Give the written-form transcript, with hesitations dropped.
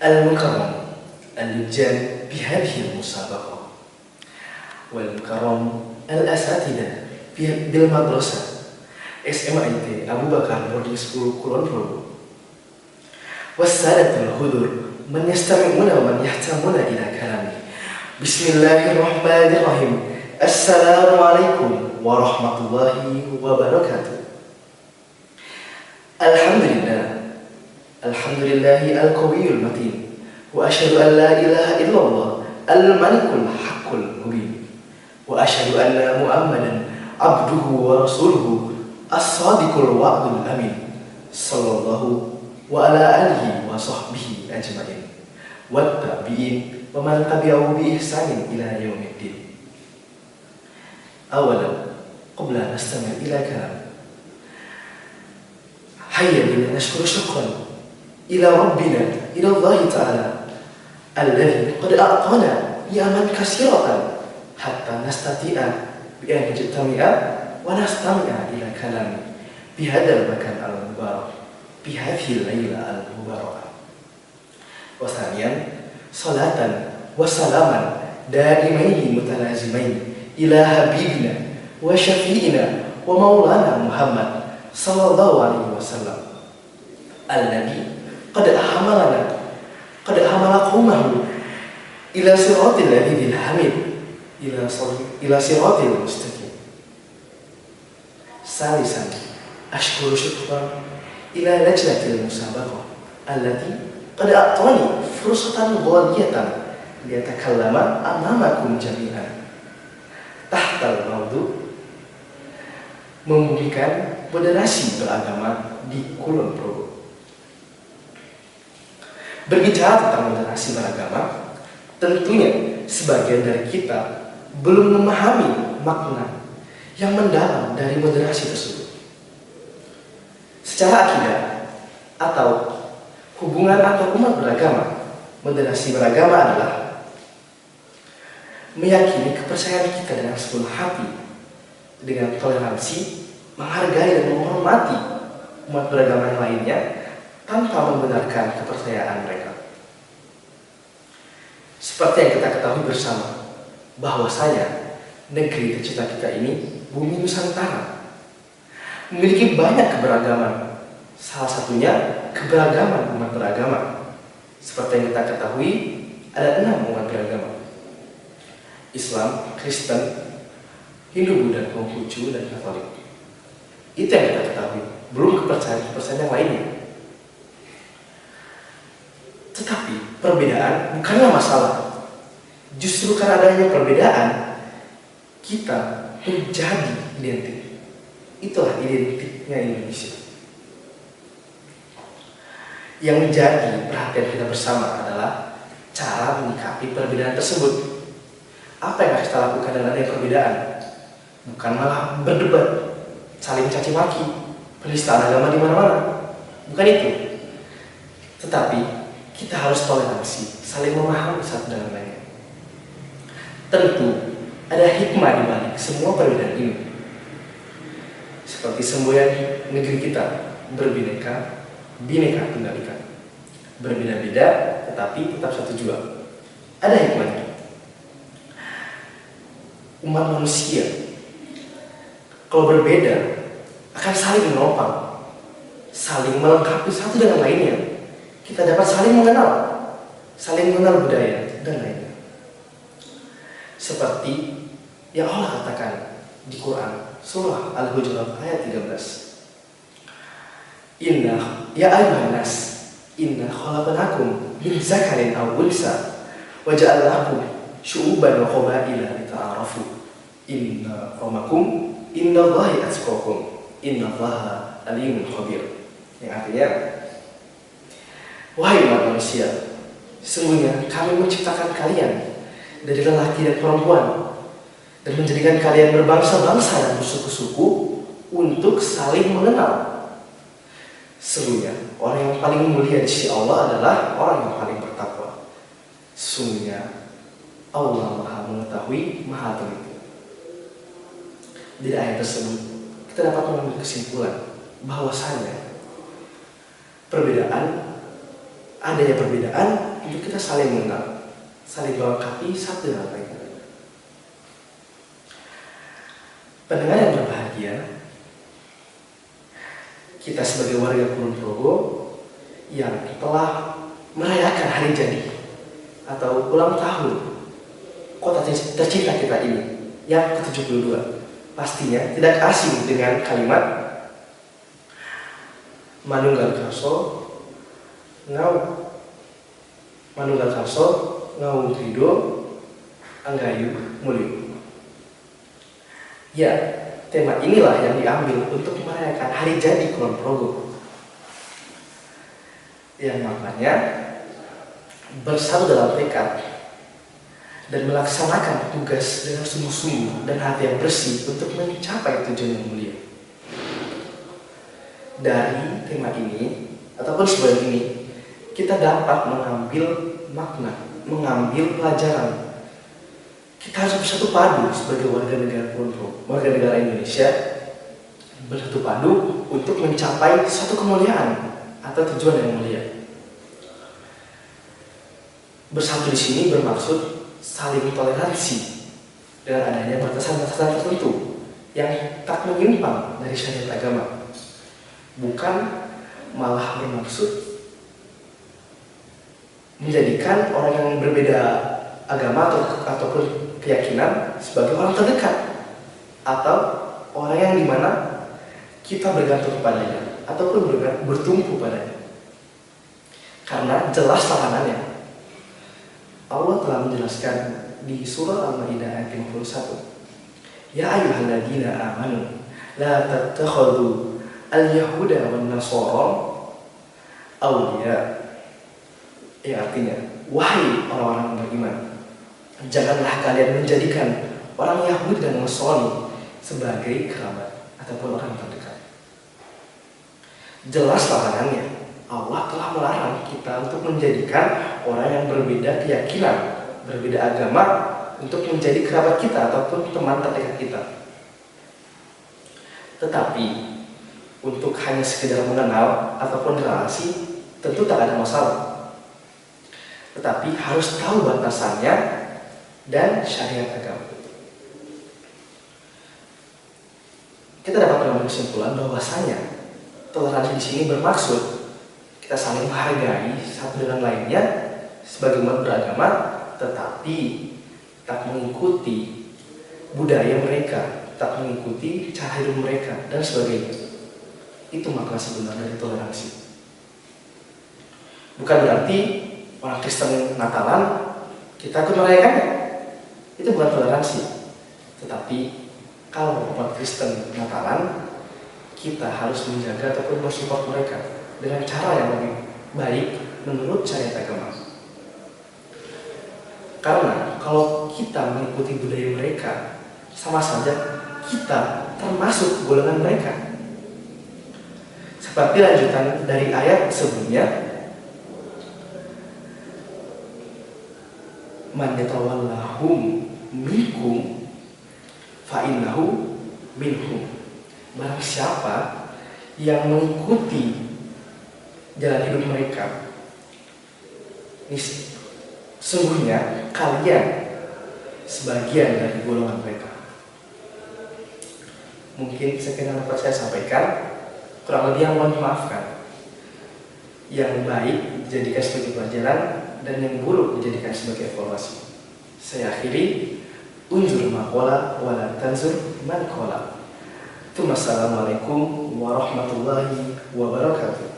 المكرم اللجان بهذه المسابقة، والمكرم الأساتذة بالمدرسة SMIT Abu Bakar Boarding School Kulon Progo، والسادة الحضور من يستمعون ومن يحتمون إلى كلامي. بسم الله الرحمن الرحيم. السلام عليكم ورحمة الله وبركاته. الحمد لله القوي المتين، وأشهد أن لا إله إلا الله الملك الحق المبين، وأشهد أن محمدا عبده ورسوله الصادق الوعد الأمين، صلى الله وعلى آله وصحبه أجمعين والتابعين ومن تبعه بإحسان إلى يوم الدين. أولا قبل أن نستمع إلى كلام، هيا بنا نشكر شكرا إلى ربنا، إلى الله تعالى الذي قد أعطانا نعما كثيرة حتى نستطيع بأن نجتمع ونستمع إلى كلام بهذا المكان المبارك في هذه الليلة المباركة. وثانيا صلاة وسلاما دائمين متلازمين إلى حبيبنا وشفيئنا ومولانا محمد صلى الله عليه وسلم الذي قد حمل قومه إلى صراط الذي الحميد، إلى صراط المستقيم. ثالثا أشكر شكرا إلى لجنة المسابقة التي قد أعطاني فرصة غالية لأتكلم أمامكم جميعا تحت الموضوع membumikan moderasi beragama di Kulon Progo. Berbicara tentang moderasi beragama, tentunya sebagian dari kita belum memahami makna yang mendalam dari moderasi tersebut. Secara akidah atau hubungan antar umat beragama, moderasi beragama adalah meyakini kepercayaan kita dengan sepenuh hati, dengan toleransi, menghargai dan menghormati umat beragama yang lainnya tanpa membenarkan kepercayaan mereka. Seperti yang kita ketahui bersama, bahwasanya negeri tercinta kita ini, bumi Nusantara, memiliki banyak keberagaman. Salah satunya keberagaman umat beragama. Seperti yang kita ketahui, ada 6 umat beragama: Islam, Kristen, Hindu, Buddha, Konghucu, dan Katolik. Itu yang kita ketahui, belum kepercayaan yang lainnya. Tetapi perbedaan bukanlah masalah. Justru karena adanya perbedaan, kita menjadi identik. Itulah identiknya Indonesia. Yang menjadi perhatian kita bersama adalah cara menyikapi perbedaan tersebut. Apa yang harus kita lakukan dengan adanya perbedaan? Bukan malah berdebat, saling caci maki, penistaan agama di mana-mana. Bukan itu. Tetapi kita harus toleransi, saling memahami satu dengan lainnya. Tentu ada hikmah di balik semua perbedaan ini. Seperti semboyan negeri kita, berbineka, bineka tunggal ika. Berbeda-beda tetapi tetap satu jua. Ada hikmahnya. Umat manusia kalau berbeda akan saling menopang, saling melengkapi satu dengan lainnya. Kita dapat saling mengenal budaya dan lainnya. Seperti yang Allah katakan di Quran surah Al-Hujurat ayat 13. Inna ya ayyuhan nas inna khalaqnakum min zakarin aw unsa wa ja'alnakum syu'uban wa qabaila lita'arafu. Inna ramakum innallahi atqakum innallaha alimun khabir. Yang artinya, wahai umat manusia, sesungguhnya kami menciptakan kalian dari lelaki dan perempuan dan menjadikan kalian berbangsa-bangsa dan bersuku-suku untuk saling mengenal. Sesungguhnya orang yang paling mulia di sisi Allah adalah orang yang paling bertakwa. Sesungguhnya Allah Maha mengetahui, Maha teliti. Di ayat tersebut kita dapat mengambil kesimpulan bahwasanya perbedaan adanya perbedaan untuk kita saling mengenal, saling melengkapi satu dengan lain. Pendengar yang berbahagia, kita sebagai warga Kulon Progo yang telah merayakan hari jadi atau ulang tahun kota tercinta kita ini yang ke-72, pastinya tidak asing dengan kalimat Manunggal Karso Ngau Trido Anggayu Mulyo. Ya, tema inilah yang diambil untuk merayakan hari jadi Kulon Progo. Yang maknanya bersatu dalam tekad dan melaksanakan tugas dengan sungguh-sungguh dan hati yang bersih untuk mencapai tujuan yang mulia. Dari tema ini ataupun sebelum ini, kita dapat mengambil makna, mengambil pelajaran. Kita harus bersatu padu sebagai warga negara Kulon Progo, warga negara Indonesia, bersatu padu untuk mencapai suatu kemuliaan atau tujuan yang mulia. Bersatu di sini bermaksud saling toleransi dengan adanya batasan-batasan tertentu yang tak menyimpang dari syariat agama, bukan malah bermaksud menjadikan orang yang berbeda agama ataupun keyakinan sebagai orang terdekat atau orang yang dimana kita bergantung kepadanya ataupun bertumpu padanya. Karena jelas larangannya. Allah telah menjelaskan di surah Al-Maidah ayat 51. Ya ayyuhalladzina amanu la tattakhudhu al-yahuda wan nasara awliya. Ya, artinya, wahai orang-orang yang beriman, janganlah kalian menjadikan orang Yahudi dan Nasrani sebagai kerabat ataupun orang terdekat. Jelas larangannya. Allah telah melarang kita untuk menjadikan orang yang berbeda keyakinan, berbeda agama untuk menjadi kerabat kita ataupun teman terdekat kita. Tetapi untuk hanya sekedar mengenal ataupun relasi tentu tak ada masalah. Tetapi harus tahu batasannya dan syariat agama. Kita dapat mengambil kesimpulan bahwasanya toleransi di sini bermaksud kita saling menghargai satu dengan lainnya sebagai umat beragama, tetapi tak mengikuti budaya mereka, tak mengikuti cara hidup mereka dan sebagainya. Itu makna sebenarnya dari toleransi. Bukan berarti orang Kristen Natalan kita ikut merayakannya. Itu bukan toleransi. Tetapi kalau umat Kristen Natalan, kita harus menjaga ataupun mensupport mereka dengan cara yang lebih baik menurut syariat agama. Karena kalau kita mengikuti budaya mereka, sama saja kita termasuk golongan mereka. Seperti lanjutan dari ayat sebelumnya, man yatawallahum minkum fa innahu minhum. Barang siapa yang mengikuti jalan hidup mereka, sesungguhnya kalian sebagian dari golongan mereka. Mungkin sekian yang dapat saya sampaikan, kurang lebih yang mohon dimaafkan. Yang baik dijadikan sebagai pelajaran dan yang buruk dijadikan sebagai evaluasi. Saya akhiri, unzur maqala wa la tanzur man qala. Assalamualaikum warahmatullahi wabarakatuh.